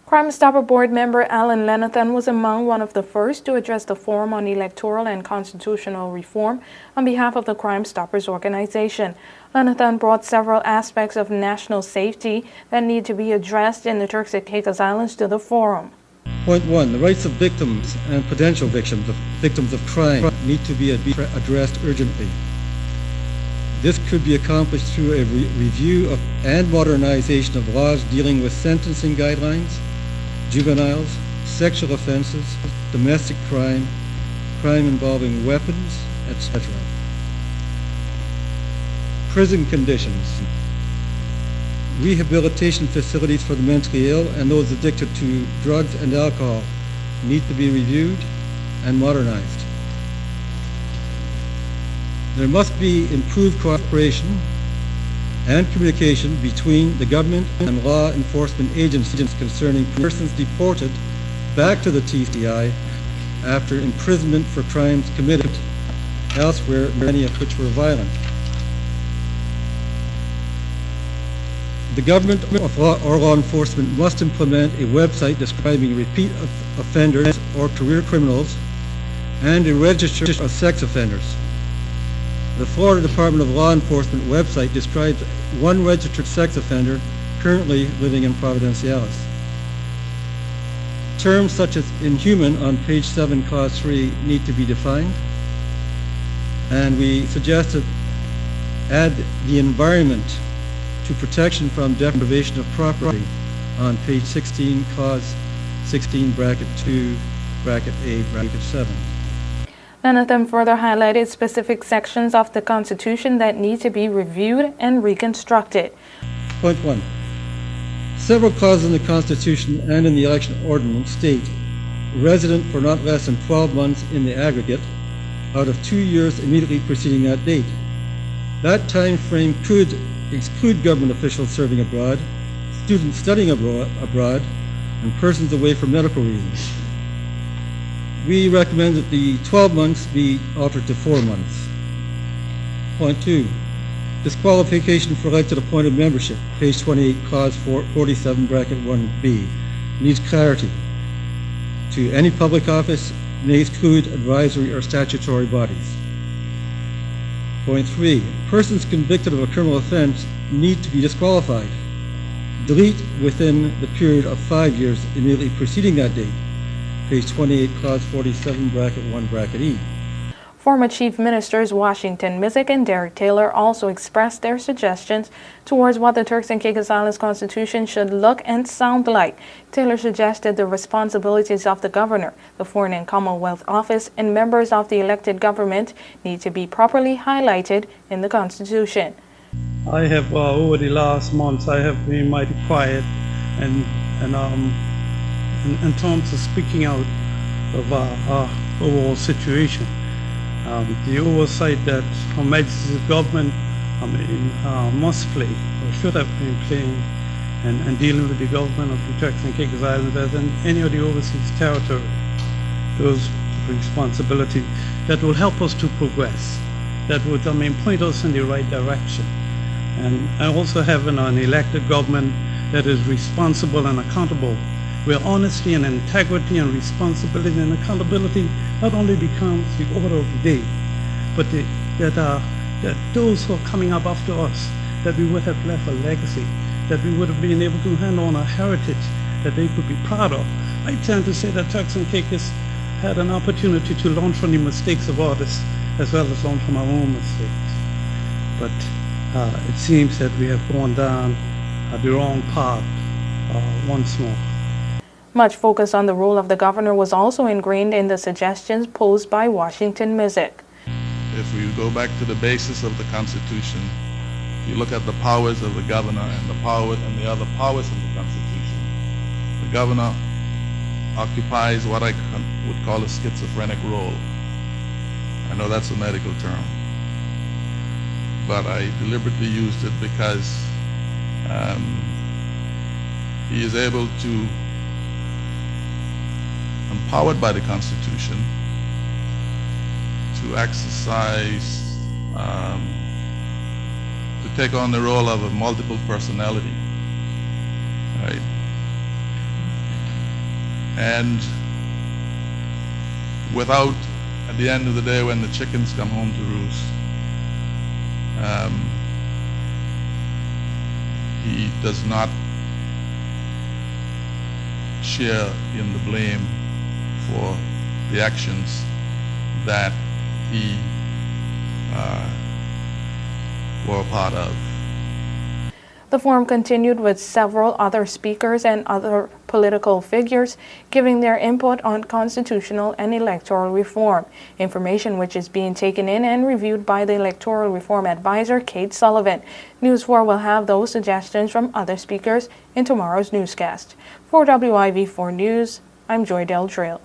Crime Stopper Board member Alan Lenathan was among one of the first to address the Forum on Electoral and Constitutional Reform on behalf of the Crime Stoppers organization. Lenathan brought several aspects of national safety that need to be addressed in the Turks and Caicos Islands to the Forum. Point 1. The rights of victims and potential victims of crime need to be addressed urgently. This could be accomplished through a review of and modernization of laws dealing with sentencing guidelines, juveniles, sexual offenses, domestic crime, crime involving weapons, etc. Prison conditions. Rehabilitation facilities for the mentally ill and those addicted to drugs and alcohol need to be reviewed and modernized. There must be improved cooperation and communication between the government and law enforcement agencies concerning persons deported back to the TCI after imprisonment for crimes committed elsewhere, many of which were violent. The government or law enforcement must implement a website describing repeat offenders or career criminals and a register of sex offenders. The Florida Department of Law Enforcement website describes one registered sex offender currently living in Providenciales. Terms such as inhuman on page 7, clause 3 need to be defined, and we suggest to add the environment to protection from deprivation of property on page 16, clause 16, bracket 2, bracket A, bracket 7. Lenathan further highlighted specific sections of the Constitution that need to be reviewed and reconstructed. Point 1. Several clauses in the Constitution and in the election ordinance state resident for not less than 12 months in the aggregate out of 2 years immediately preceding that date. That time frame could exclude government officials serving abroad, students studying abroad, and persons away for medical reasons. We recommend that the 12 months be altered to 4 months. Point 2. Disqualification for elected appointed membership, page 28, clause 47, bracket 1b, needs clarity. To any public office may exclude advisory or statutory bodies. Point 3. Persons convicted of a criminal offense need to be disqualified. Delete within the period of 5 years immediately preceding that date. Page 28, clause 47, bracket 1, bracket E. Former Chief Ministers Washington Mizik and Derek Taylor also expressed their suggestions towards what the Turks and Caicos Islands Constitution should look and sound like. Taylor suggested the responsibilities of the governor, the Foreign and Commonwealth Office, and members of the elected government need to be properly highlighted in the Constitution. I have, over the last months, I have been mighty quiet and in terms of speaking out of our overall situation. The oversight that Her Majesty's government must play, or should have been playing, and dealing with the government of the Turks and Caicos Islands as in any of the overseas territory, those responsibility that will help us to progress, that would point us in the right direction. And also having an elected government that is responsible and accountable, where honesty and integrity and responsibility and accountability not only becomes the order of the day, but that those who are coming up after us, that we would have left a legacy, that we would have been able to hand on a heritage that they could be proud of. I tend to say that Turks and Caicos had an opportunity to learn from the mistakes of others as well as learn from our own mistakes. But it seems that we have gone down the wrong path once more. Much focus on the role of the governor was also ingrained in the suggestions posed by Washington Mizik. If we go back to the basis of the Constitution, you look at the powers of the governor and the other powers of the Constitution. The governor occupies what I would call a schizophrenic role. I know that's a medical term, but I deliberately used it because he is able to, empowered by the Constitution, to exercise, to take on the role of a multiple personality, right? And without, at the end of the day, when the chickens come home to roost, he does not share in the blame for the actions that he were a part of. The forum continued with several other speakers and other political figures giving their input on constitutional and electoral reform, information which is being taken in and reviewed by the Electoral Reform Advisor, Kate Sullivan. News 4 will have those suggestions from other speakers in tomorrow's newscast. For WIV4 News, I'm Joy Del Trail.